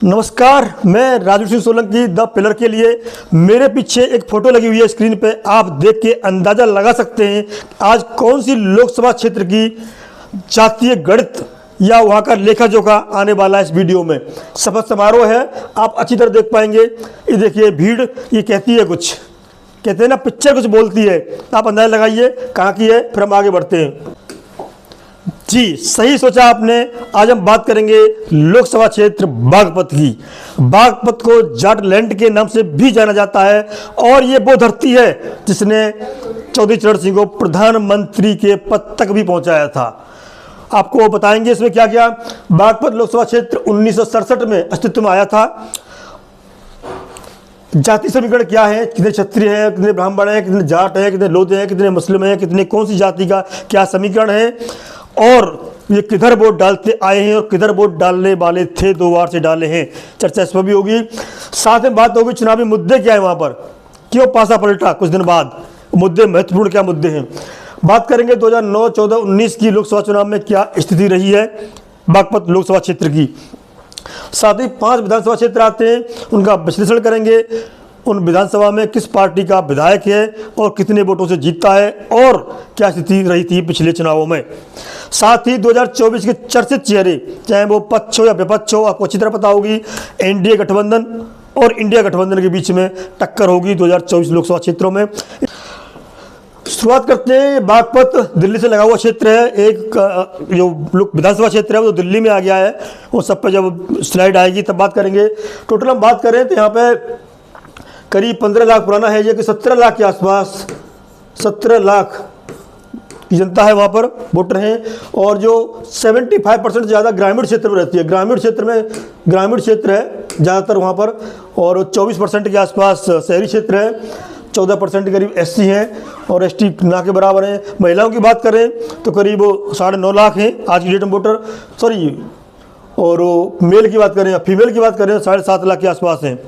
नमस्कार, मैं Raju Singh Solanki the pillar के लिए मेरे पीछे एक फोटो लगी हुई है स्क्रीन पे। आप देख के अंदाज़ा लगा सकते हैं आज कौन सी लोकसभा क्षेत्र की जातीय गणित या वहाँ का लेखा जोखा आने वाला है। इस वीडियो में शपथ समारोह है, आप अच्छी तरह देख पाएंगे। ये देखिए भीड़, ये कहती है कुछ, कहते हैं ना पिक्चर कुछ बोलती है। आप अंदाज़ा लगाइए कहाँ की है, फिर हम आगे बढ़ते हैं। जी सही सोचा आपने। आज हम बात करेंगे लोकसभा क्षेत्र बागपत की। बागपत को जाटलैंड के नाम से भी जाना जाता है और ये वो धरती है जिसने चौधरी चरण सिंह को प्रधानमंत्री के पद तक भी पहुंचाया था। आपको बताएंगे इसमें क्या क्या। बागपत लोकसभा क्षेत्र 1967 में अस्तित्व में आया था। जाति समीकरण क्या है, कितने क्षत्रिय हैं, कितने ब्राह्मण हैं, कितने जाट हैं, कितने लोधी हैं, कितने मुस्लिम हैं, कितने कौन सी जाति का क्या समीकरण है, और ये किधर वोट डालते आए हैं और किधर वोट डालने वाले थे, 2 बार से डाले हैं। चर्चा इस पर भी होगी। साथ में बात होगी चुनावी मुद्दे क्या है, वहाँ पर क्यों पासा पलटा कुछ दिन बाद, मुद्दे महत्वपूर्ण क्या मुद्दे हैं। बात करेंगे 2009, 14, 19 की लोकसभा चुनाव में क्या स्थिति रही है बागपत लोकसभा क्षेत्र की। साथ ही 5 विधानसभा क्षेत्र आते हैं, उनका विश्लेषण करेंगे। उन विधानसभा में किस पार्टी का विधायक है और कितने वोटों से जीतता है और क्या स्थिति रही थी पिछले चुनावों में। साथ ही 2024 के चर्चित चेहरे, चाहे वो पक्ष हो या विपक्ष हो, आपको अच्छी तरह पता होगी। एनडीए गठबंधन और इंडिया गठबंधन के बीच में टक्कर होगी 2024 लोकसभा क्षेत्रों में। शुरुआत करते हैं। बागपत दिल्ली से लगा हुआ क्षेत्र है। एक जो विधानसभा क्षेत्र है वो दिल्ली में आ गया है। वो सब पे जब स्लाइड आएगी तब बात करेंगे। टोटल हम बात करें तो यहाँ पे करीब 15 लाख पुराना है, ये कि 17 लाख के आसपास 17 लाख की जनता है, वहाँ पर वोटर हैं। और जो 75% से ज़्यादा ग्रामीण क्षेत्र में रहती है। ग्रामीण क्षेत्र है ज़्यादातर वहाँ पर, और 24% के आसपास शहरी क्षेत्र है। 14% के करीब एससी हैं और एसटी ना के बराबर हैं। महिलाओं की बात करें तो करीब 9.5 लाख हैं आज की डेट में वोटर, और मेल की बात करें या फीमेल की बात करें 7.5 लाख के आसपास हैं।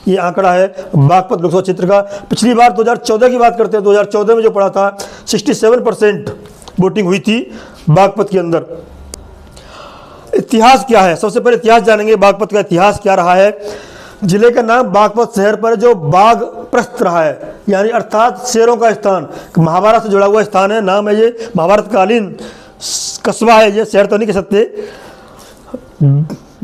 ये आंकड़ा है बागपत लोकसभा क्षेत्र का। पिछली बार 2014 की बात करते हैं, 2014 में जो पड़ा था 67% वोटिंग हुई थी बागपत के अंदर। इतिहास क्या है, सबसे पहले इतिहास जानेंगे। बागपत का इतिहास क्या रहा है। जिले का नाम बागपत शहर पर जो बाग प्रस्थ रहा है, यानी अर्थात शेरों का स्थान, महाभारत से जुड़ा हुआ स्थान है। नाम है ये महाभारत कालीन कस्बा है, ये शहर तो नहीं कह सकते।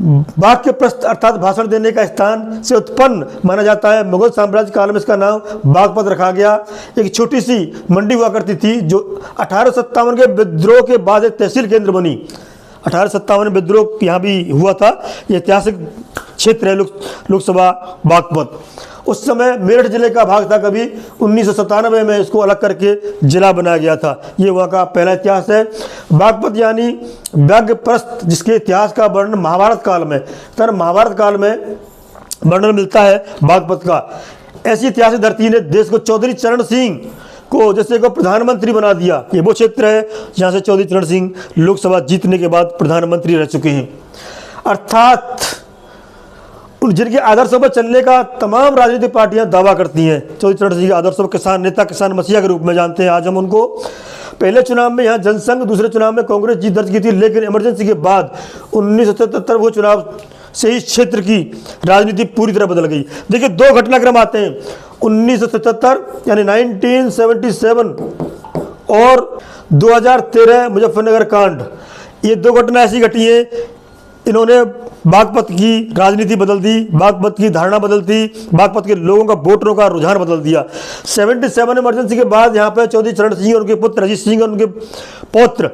बाग के प्रस्थ अर्थात भाषण देने का स्थान से उत्पन्न माना जाता है। मुगल साम्राज्य काल में इसका नाम बागपत रखा गया। एक छोटी सी मंडी हुआ करती थी जो 1857 के विद्रोह के बाद एक तहसील केंद्र बनी। 1857 में विद्रोह यहाँ भी हुआ था। ये ऐतिहासिक क्षेत्र है लोकसभा बागपत। उस समय मेरठ जिले का भाग था, कभी 1997 में इसको अलग करके जिला बनाया गया था। ये वहाँ का पहला इतिहास है। बागपत यानी व्याघ्रप्रस्थ, जिसके इतिहास का वर्णन महाभारत काल में, महाभारत काल में वर्णन मिलता है बागपत का। ऐसी ऐतिहासिक धरती ने देश को चौधरी चरण सिंह को जैसे को प्रधानमंत्री बना दिया। ये वो क्षेत्र है जहाँ से चौधरी चरण सिंह लोकसभा जीतने के बाद प्रधानमंत्री रह चुके हैं। अर्थात जिनके आदर्शों पर चलने का तमाम राजनीतिक पार्टियां दावा करती हैं। चौधरी चरण सिंह के आदर्शों पर किसान नेता, किसान मसीहा के रूप में जानते हैं आज हम उनको। पहले चुनाव में यहाँ जनसंघ, दूसरे चुनाव में कांग्रेस जीत दर्ज की थी, लेकिन इमरजेंसी के बाद 1977 वो चुनाव से इस क्षेत्र की राजनीति पूरी तरह बदल गई। देखिए 2 घटनाक्रम आते हैं। 1977 यानी 1977 और 2013 मुजफ्फरनगर कांड। ये 2 घटना ऐसी घटी हैं, इन्होंने बागपत की राजनीति बदल दी, बागपत की धारणा बदल दी, बागपत के लोगों का, वोटरों का रुझान बदल दिया। 77 इमरजेंसी के बाद यहाँ पे चौधरी चरण सिंह और उनके पुत्र अजीत सिंह और उनके पौत्र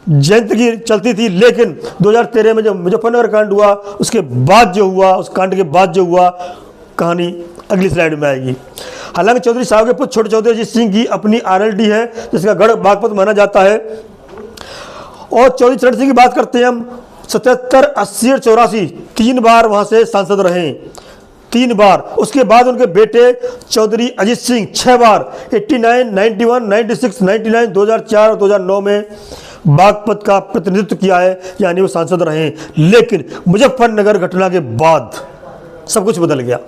जयंत की चलती थी, लेकिन 2013 में जब मुजफ्फरनगर कांड हुआ, उसके बाद जो हुआ, उस कांड के बाद जो हुआ, कहानी अगली स्लाइड में आएगी। हालांकि चौधरी साहब के पुत्र छोटे चौधरी अजीत सिंह की अपनी आरएलडी है, जिसका गढ़ बागपत माना जाता है। और चौधरी चरण सिंह की बात करते हैं हम, 77, 80 और 84 3 बार वहाँ से सांसद रहे, 3 बार। उसके बाद उनके बेटे चौधरी अजीत सिंह 6 बार, 89, 91, 96, 99, 2004 और 2009 में बागपत का प्रतिनिधित्व किया है, यानी वो सांसद रहे। लेकिन मुजफ्फरनगर घटना के बाद सब कुछ बदल गया।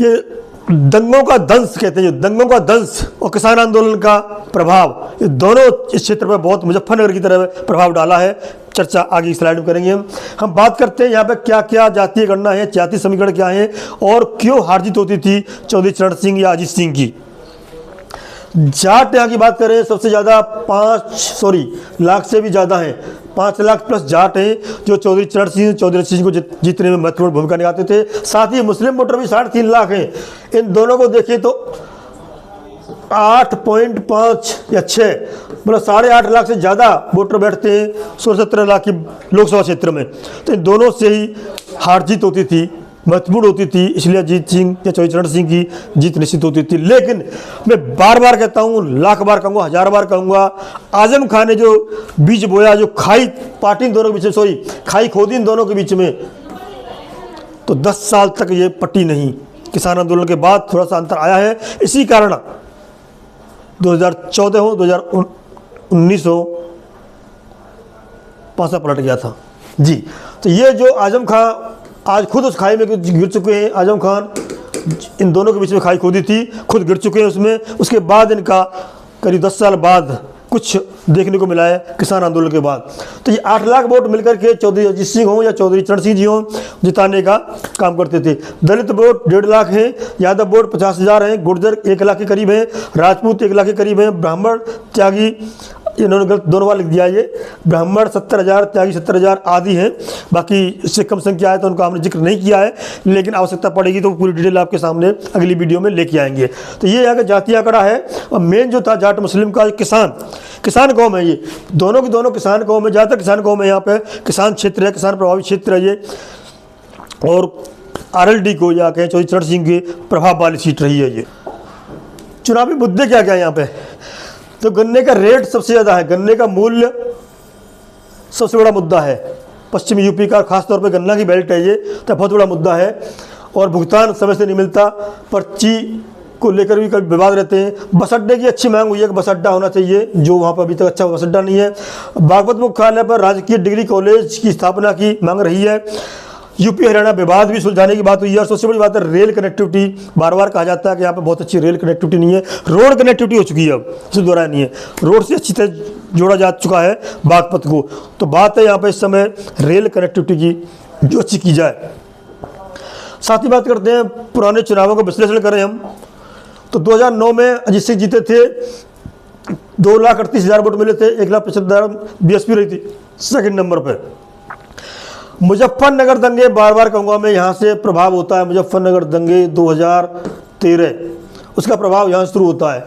ये दंगों का दंश कहते हैं, जो दंगों का दंश और किसान आंदोलन का प्रभाव, ये दोनों इस क्षेत्र पर बहुत मुजफ्फरनगर की तरह प्रभाव डाला है। चर्चा आगे की स्लाइड में करेंगे हम बात करते हैं यहाँ पे क्या क्या जातीय गणना है, जातीय समीकरण क्या है और क्यों हार जीत होती थी चौधरी चरण सिंह या अजीत सिंह की। जाट यहाँ की बात करें सबसे ज़्यादा 5 लाख से भी ज़्यादा हैं, 5 लाख प्लस जाट हैं जो चौधरी चरण सिंह को जीतने में महत्वपूर्ण भूमिका निभाते थे। साथ ही मुस्लिम वोटर भी 3.5 लाख हैं। इन दोनों को देखें तो 8.5 या 6 मतलब 8.5 लाख से ज़्यादा वोटर बैठते हैं 16-17 लाख की लोकसभा क्षेत्र में। तो इन दोनों से ही हार जीत होती थी, महत्वपूर्ण होती थी, इसलिए अजीत सिंह या चौधरी चरण सिंह की जीत निश्चित होती थी। लेकिन मैं बार बार कहता हूँ, लाख बार कहूँगा, 1000 बार कहूँगा, आजम खान ने जो बीज बोया, जो खाई पार्टी इन दोनों के बीच में, खाई खोदी इन दोनों के बीच में, तो 10 साल तक ये पट्टी नहीं। किसान आंदोलन के बाद थोड़ा सा अंतर आया है, इसी कारण 2014 हो 2019 हो पासा पलट गया था जी। तो ये जो आजम खान आज खुद उस खाई में गिर चुके हैं, आजम खान इन दोनों के बीच में खाई खोदी थी, खुद गिर चुके हैं उसमें। उसके बाद इनका करीब 10 साल बाद कुछ देखने को मिला है किसान आंदोलन के बाद। तो ये 8 लाख वोट मिलकर के चौधरी अजीत सिंह हों या चौधरी चरण सिंह जी हों जिताने का काम करते थे। दलित वोट 1.5 लाख हैं, यादव वोट 50,000 हैं, गुर्जर 1 लाख के करीब हैं, राजपूत 1 लाख के करीब हैं, ब्राह्मण त्यागी, इन्होंने गलत 2 बार लिख दिया, ये ब्राह्मण 70,000, त्यागी 70,000 आदि हैं। बाकी इससे कम संख्या है तो उनका हमने जिक्र नहीं किया है, लेकिन आवश्यकता पड़ेगी तो पूरी डिटेल आपके सामने अगली वीडियो में लेके आएंगे। तो ये यहाँ का जातीय आंकड़ा है। और मेन जो था जाट मुस्लिम का किसान कौम है, ये दोनों की दोनों किसान कौम है, ज़्यादातर किसान कौम है। यहाँ पे किसान क्षेत्र है, किसान प्रभावित क्षेत्र है ये, और RLD को या कहें चौधरी चरण सिंह के प्रभाव वाली सीट रही है ये। चुनावी मुद्दे क्या क्या है यहाँ पे, तो गन्ने का रेट सबसे ज़्यादा है, गन्ने का मूल्य सबसे बड़ा मुद्दा है। पश्चिमी यूपी का खासतौर पे गन्ना की बेल्ट है ये, तो बहुत बड़ा मुद्दा है। और भुगतान समय से नहीं मिलता, पर्ची को लेकर भी कभी विवाद रहते हैं। बस अड्डे की अच्छी मांग हुई है कि बस अड्डा होना चाहिए, जो वहाँ पर अभी तक अच्छा बस अड्डा नहीं है। बागपत मुख्यालय पर राजकीय डिग्री कॉलेज की स्थापना की मांग रही है। यूपी हरियाणा विवाद भी सुलझाने की बात हुई है। और सबसे बड़ी बात है रेल कनेक्टिविटी। बार बार कहा जाता है कि यहाँ पे बहुत अच्छी रेल कनेक्टिविटी नहीं है, रोड कनेक्टिविटी हो चुकी है, अब इसे दोहराया नहीं है, रोड से अच्छी तरह जोड़ा जा चुका है बागपत को। तो बात है यहाँ पे इस समय रेल कनेक्टिविटी की जो अच्छी की जाए। साथ ही बात करते हैं पुराने चुनावों का विश्लेषण करें हम, तो 2009 में अजीत सिंह जीते थे, 2,38,000 वोट मिले थे, 1,75,000 BSP रही थी सेकंड नंबर पे। मुजफ्फरनगर दंगे, बार बार कहूँगा मैं, यहाँ से प्रभाव होता है। मुजफ्फरनगर दंगे 2013, उसका प्रभाव यहाँ शुरू होता है।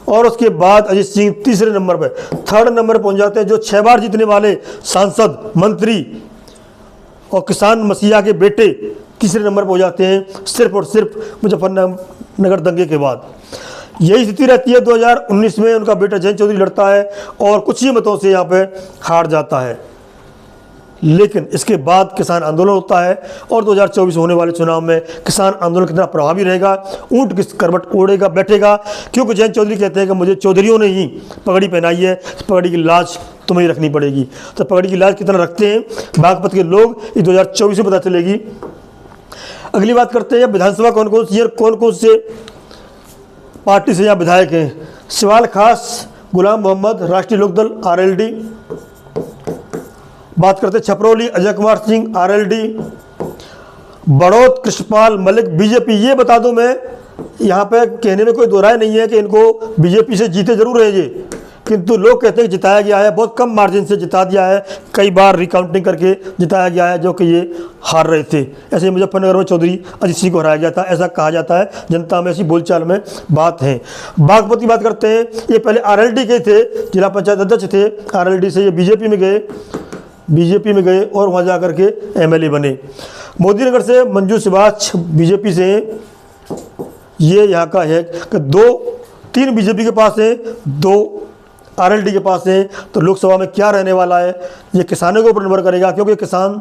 और उसके बाद अजीत सिंह तीसरे नंबर पे, थर्ड नंबर पहुँच जाते हैं। जो 6 बार जीतने वाले सांसद, मंत्री और किसान मसीहा के बेटे तीसरे नंबर पर हो जाते हैं, सिर्फ और सिर्फ मुजफ्फरनगर दंगे के बाद। यही स्थिति रहती है 2019 में, उनका बेटा जयंत चौधरी लड़ता है और कुछ ही मतों से यहाँ पे हार जाता है। लेकिन इसके बाद किसान आंदोलन होता है और 2024 होने वाले चुनाव में किसान आंदोलन कितना प्रभावी रहेगा, ऊंट किस करवट ओढ़ेगा बैठेगा। क्योंकि जयंत चौधरी कहते हैं कि मुझे चौधरियों ने ही पगड़ी पहनाई है, पगड़ी की लाज तुम्हें ही रखनी पड़ेगी। तो पगड़ी की लाज कितना रखते हैं बागपत के लोग, ये 2024 में पता चलेगी। अगली बात करते हैं विधानसभा कौन कौन सी है, कौन कौन से पार्टी से यहाँ विधायक हैं। सवाल खास गुलाम मोहम्मद, राष्ट्रीय लोकदल RLD। बात करते हैं छपरौली अजय कुमार सिंह RLD, बड़ौद कृष्णपाल मलिक BJP। ये बता दूं मैं, यहाँ पे कहने में कोई दो राय नहीं है कि इनको BJP से जीते जरूर हैं ये, किंतु लोग कहते हैं कि जिताया गया है, बहुत कम मार्जिन से जिता दिया है, कई बार रिकाउंटिंग करके जिताया गया है, जो कि ये हार रहे थे। ऐसे मुजफ्फरनगर में चौधरी अजीत सिंह को हराया गया था, ऐसा कहा जाता है, जनता में ऐसी बोलचाल में बात है। बागपत की बात करते हैं, ये पहले RLD के थे, जिला पंचायत अध्यक्ष थे, RLD से ये BJP में गए और वहाँ जा कर के MLA बने। मोदीनगर से मंजू सुभाष BJP से, ये यहाँ का है कि 3 BJP के पास है, 2 RLD के पास है। तो लोकसभा में क्या रहने वाला है ये किसानों के ऊपर निर्भर करेगा, क्योंकि किसान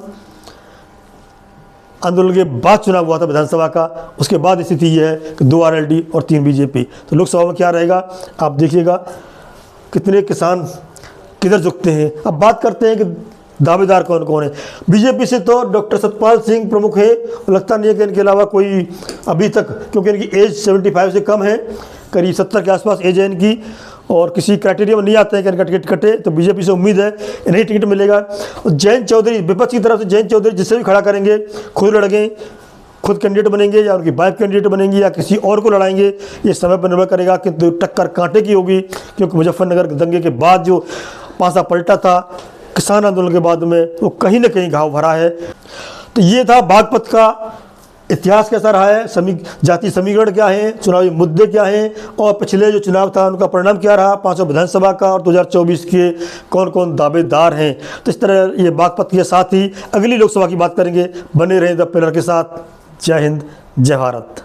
आंदोलन के बाद चुनाव हुआ था विधानसभा का, उसके बाद स्थिति ये है कि 2 RLD और 3 BJP। तो लोकसभा में क्या रहेगा आप देखिएगा, कितने किसान किधर झुकते हैं। अब बात करते हैं कि दावेदार कौन कौन है। बीजेपी से तो डॉक्टर सतपाल सिंह प्रमुख है, लगता नहीं है कि इनके अलावा कोई अभी तक, क्योंकि इनकी एज 75 से कम है, करीब 70 के आसपास एज है इनकी, और किसी क्राइटेरिया में नहीं आते हैं कि इनका टिकट कटे, तो बीजेपी से उम्मीद है इन्हें टिकट मिलेगा। और जयंत चौधरी, विपक्ष की तरफ से जयंत चौधरी जिससे भी खड़ा करेंगे, खुद लड़ेंगे, खुद कैंडिडेट बनेंगे या उनकी वाइफ कैंडिडेट बनेंगी या किसी और को लड़ाएंगे, ये समय पर निर्भर करेगा, किंतु टक्कर कांटे की होगी, क्योंकि मुजफ्फरनगर दंगे के बाद जो पासा पलटा था किसान आंदोलन के बाद में, वो कहीं ना कहीं घाव भरा है। तो ये था बागपत का इतिहास कैसा रहा है, जाति समीकरण क्या है, चुनावी मुद्दे क्या हैं, और पिछले जो चुनाव था उनका परिणाम क्या रहा, 500 विधानसभा का, और 2024 के कौन कौन दावेदार हैं। तो इस तरह ये बागपत के साथ ही अगली लोकसभा की बात करेंगे। बने रहें द पिलर के साथ। जय हिंद, जय भारत।